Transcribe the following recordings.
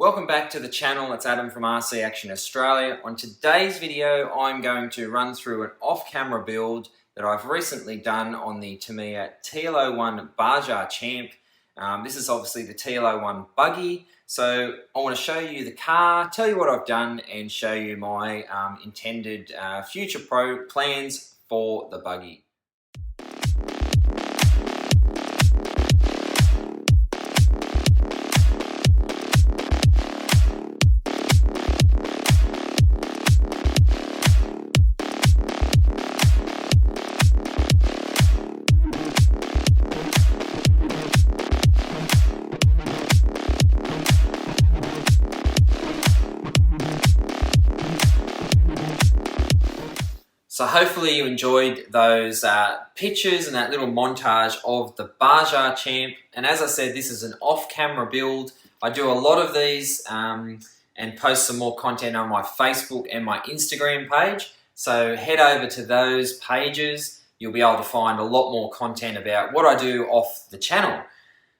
Welcome back to the channel. It's Adam from RC Action Australia. On today's video, I'm going to run through an off-camera build that I've recently done on the Tamiya TL01B Baja Champ. This is obviously the TL01 Buggy. So I want to show you the car, tell you what I've done, and show you my intended future plans for the buggy. So hopefully you enjoyed those pictures and that little montage of the Baja Champ. And as I said, this is an off-camera build. I do a lot of these and post some more content on my Facebook and my Instagram page. So head over to those pages. You'll be able to find a lot more content about what I do off the channel.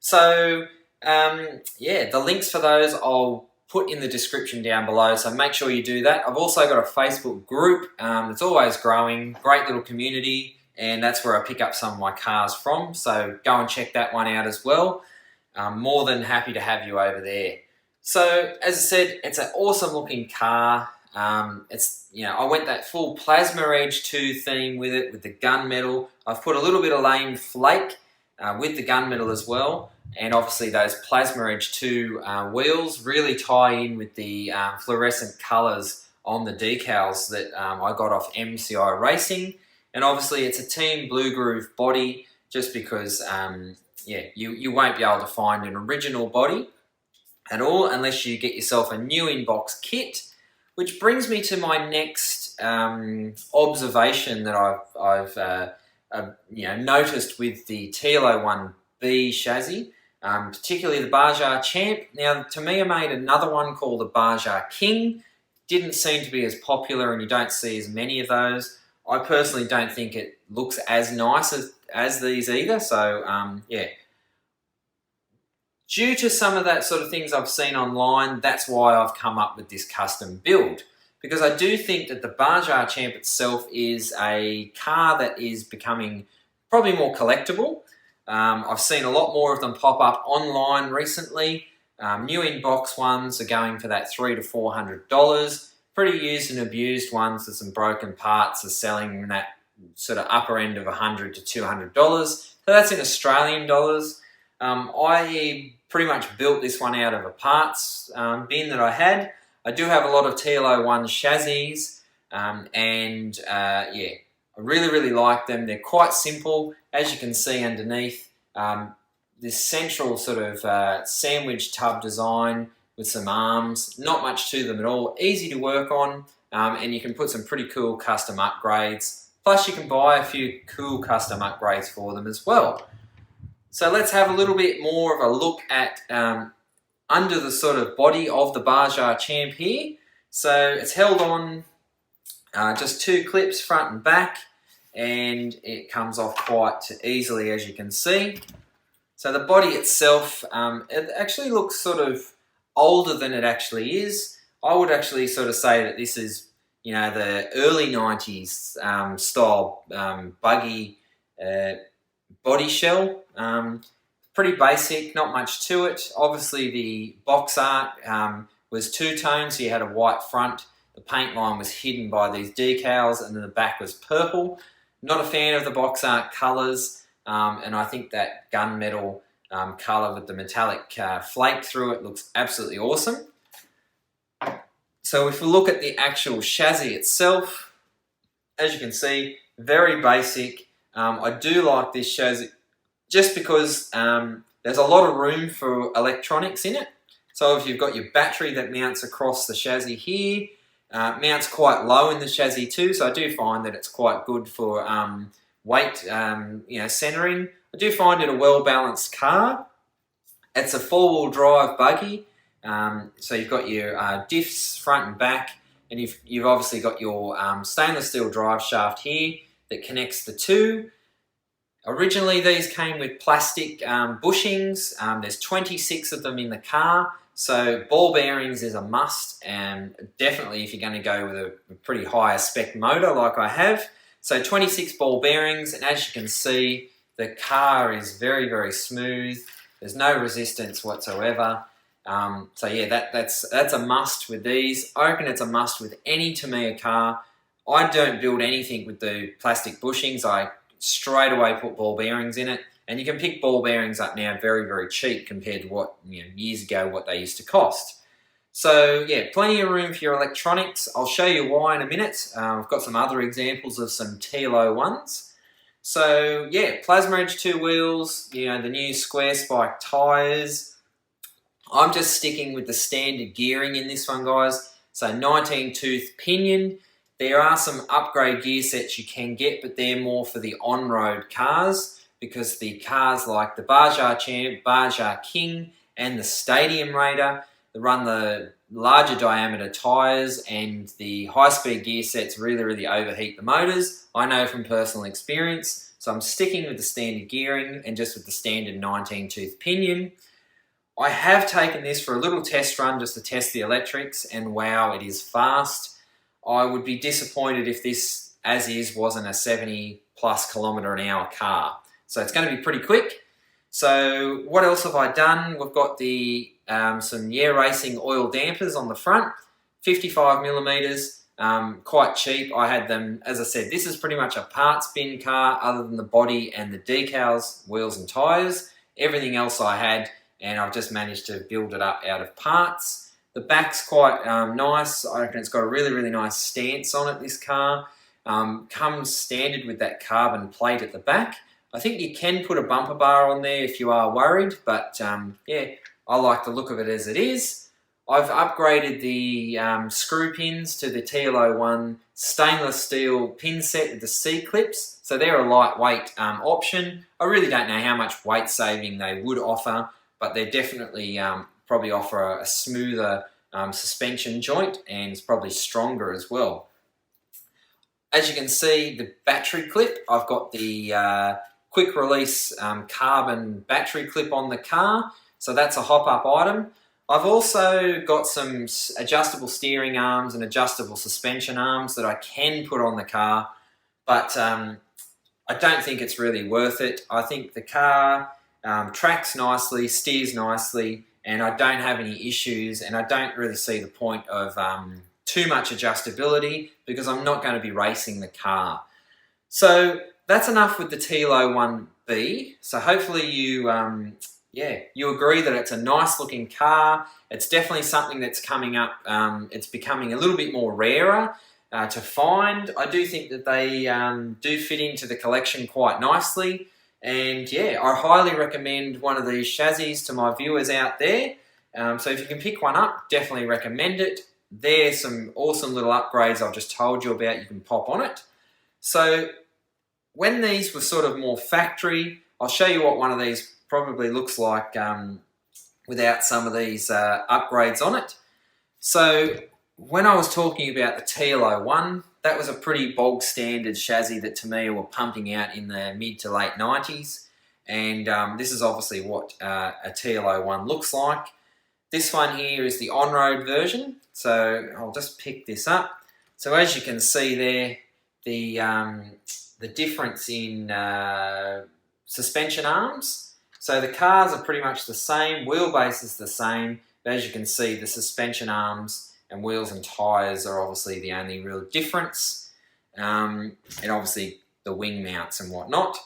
So yeah, the links for those I'll put in the description down below, so make sure you do that. I've also got a Facebook group that's always growing, great little community, and that's where I pick up some of my cars from, so go and check that one out as well. I'm more than happy to have you over there. So as I said, it's an awesome looking car. I went that full Plasma Edge 2 theme with it, with the gunmetal. I've put a little bit of lame flake with the gunmetal as well. And obviously those Plasma Edge 2 wheels really tie in with the fluorescent colours on the decals that I got off MCI Racing. And obviously it's a Team Blue Groove body, just because yeah, you won't be able to find an original body at all unless you get yourself a new in-box kit. Which brings me to my next observation that I've noticed with the TL01B chassis. Particularly the Baja Champ. Now, Tamiya made another one called the Baja King. Didn't seem to be as popular, and you don't see as many of those. I personally don't think it looks as nice as these either, so yeah. Due to some of that sort of things I've seen online, that's why I've come up with this custom build. Because I do think that the Baja Champ itself is a car that is becoming probably more collectible. I've seen a lot more of them pop up online recently. New in-box ones are going for that $300 to $400. Pretty used and abused ones with some broken parts are selling in that sort of upper end of $100 to $200. So that's in Australian dollars. I pretty much built this one out of a parts bin that I had. I do have a lot of TL01 chassis yeah, I really like them. They're quite simple. As you can see underneath, this central sort of sandwich tub design with some arms, not much to them at all, easy to work on, and you can put some pretty cool custom upgrades. Plus you can buy a few cool custom upgrades for them as well. So let's have a little bit more of a look at under the sort of body of the Baja Champ here. So it's held on just 2 clips, front and back, and it comes off quite easily, as you can see. So the body itself, it actually looks sort of older than it actually is. I would actually sort of say that this is, you know, the early 90s style buggy body shell. Pretty basic, not much to it. Obviously the box art was 2-tone, so you had a white front. The paint line was hidden by these decals, and then the back was purple. Not a fan of the box art colours, and I think that gunmetal colour with the metallic flake through it looks absolutely awesome. So if we look at the actual chassis itself, as you can see, very basic. I do like this chassis just because there's a lot of room for electronics in it. So if you've got your battery that mounts across the chassis here, mounts quite low in the chassis too, so I do find that it's quite good for weight centering. I do find it a well-balanced car. It's a 4-wheel drive buggy, so you've got your diffs front and back, and you've obviously got your stainless steel drive shaft here that connects the two. Originally these came with plastic bushings. There's 26 of them in the car, So ball bearings is a must, and definitely if you're going to go with a pretty higher spec motor like I have. So 26 ball bearings, and as you can see, the car is very, very smooth. There's no resistance whatsoever. So yeah, that's a must with these. I reckon it's a must with any Tamiya car. I don't build anything with the plastic bushings. I straight away put ball bearings in it. And you can pick ball bearings up now very, very cheap compared to what, years ago, what they used to cost. So yeah, plenty of room for your electronics. I'll show you why in a minute. I've got some other examples of some TL01s. So yeah, plasma edge 2 wheels, the new square spike tyres. I'm just sticking with the standard gearing in this one, guys. So 19 tooth pinion. There are some upgrade gear sets you can get, but they're more for the on-road cars, because the cars like the Baja Champ, Baja King, and the Stadium Raider, they run the larger diameter tyres, and the high-speed gear sets really, really overheat the motors. I know from personal experience, so I'm sticking with the standard gearing and just with the standard 19-tooth pinion. I have taken this for a little test run just to test the electrics, and wow, it is fast. I would be disappointed if this, as is, wasn't a 70+ kilometre an hour car. So it's going to be pretty quick. So what else have I done? We've got the some Racing oil dampers on the front, 55 millimeters, quite cheap. I had them, as I said, this is pretty much a parts bin car other than the body and the decals, wheels and tyres. Everything else I had, and I've just managed to build it up out of parts. The back's quite nice. I reckon it's got a really, really nice stance on it, this car. Comes standard with that carbon plate at the back. I think you can put a bumper bar on there if you are worried, but yeah, I like the look of it as it is. I've upgraded the screw pins to the TL01 stainless steel pin set with the C-clips, so they're a lightweight option. I really don't know how much weight saving they would offer, but they definitely probably offer a smoother suspension joint, and it's probably stronger as well. As you can see, the battery clip, I've got the quick release carbon battery clip on the car, so that's a hop-up item. I've also got some adjustable steering arms and adjustable suspension arms that I can put on the car, but I don't think it's really worth it. I think the car tracks nicely, steers nicely, and I don't have any issues, and I don't really see the point of too much adjustability because I'm not going to be racing the car. So that's enough with the TL01B. So hopefully you agree that it's a nice looking car. It's definitely something that's coming up. It's becoming a little bit more rarer to find. I do think that they do fit into the collection quite nicely. And yeah, I highly recommend one of these chassis to my viewers out there. So if you can pick one up, definitely recommend it. There's some awesome little upgrades I've just told you about you can pop on it. So when these were sort of more factory, I'll show you what one of these probably looks like without some of these upgrades on it. So when I was talking about the TL01, that was a pretty bog standard chassis that Tamiya were pumping out in the mid to late 90s. And this is obviously what a TL01 looks like. This one here is the on-road version. So I'll just pick this up. So as you can see there, the difference in suspension arms. So the cars are pretty much the same, wheelbase is the same, but as you can see, the suspension arms and wheels and tyres are obviously the only real difference, and obviously the wing mounts and whatnot.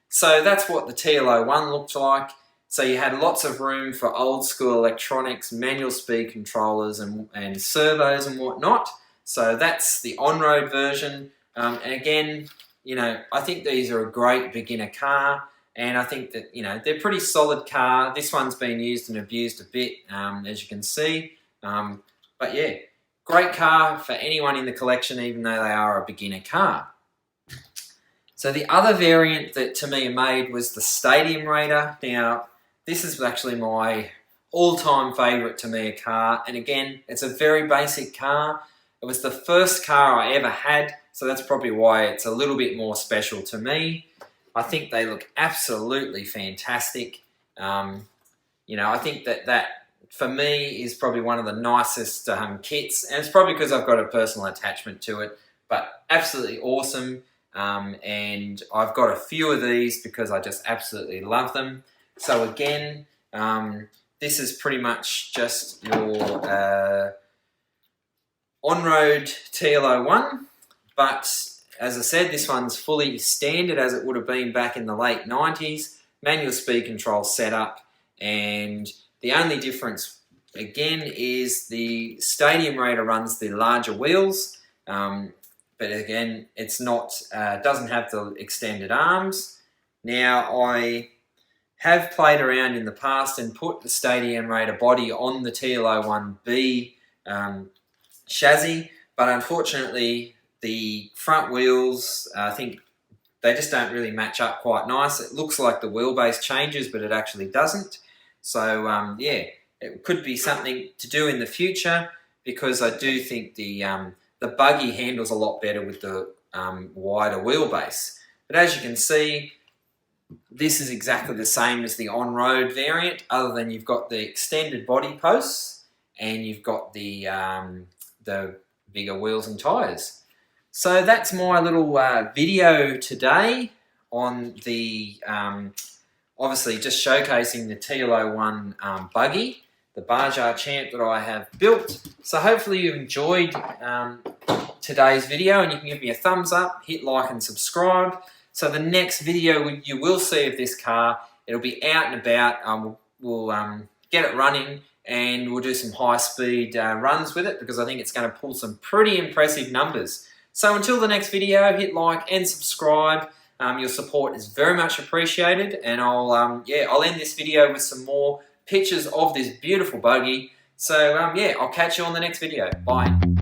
So that's what the TL01 looked like. So you had lots of room for old school electronics, manual speed controllers and servos and whatnot. So that's the on-road version. And again, I think these are a great beginner car. And I think that, they're pretty solid car. This one's been used and abused a bit, as you can see. But yeah, great car for anyone in the collection, even though they are a beginner car. So the other variant that Tamiya made was the Stadium Raider. Now, this is actually my all-time favourite Tamiya car. And again, it's a very basic car. It was the first car I ever had, so that's probably why it's a little bit more special to me. I think they look absolutely fantastic. I think that for me is probably one of the nicest kits, and it's probably because I've got a personal attachment to it, but absolutely awesome. And I've got a few of these because I just absolutely love them. So again, this is pretty much just your on-road TL01, but as I said, this one's fully standard as it would have been back in the late 90s, manual speed control setup, and the only difference again is the Stadium Raider runs the larger wheels, but again it's not doesn't have the extended arms. Now I have played around in the past and put the Stadium Raider body on the TL01B chassis, but unfortunately the front wheels, I think they just don't really match up quite nice. It looks like the wheelbase changes, but it actually doesn't. So yeah, it could be something to do in the future, because I do think the buggy handles a lot better with the wider wheelbase. But as you can see, this is exactly the same as the on-road variant, other than you've got the extended body posts and you've got the bigger wheels and tyres. So that's my little video today on the, obviously just showcasing the TL01 buggy, the Baja Champ that I have built. So hopefully you've enjoyed today's video, and you can give me a thumbs up, hit like and subscribe. So the next video you will see of this car, it'll be out and about. We'll get it running, and we'll do some high-speed runs with it, because I think it's going to pull some pretty impressive numbers. So until the next video, hit like and subscribe. Your support is very much appreciated, and I'll end this video with some more pictures of this beautiful buggy. So yeah, I'll catch you on the next video. Bye.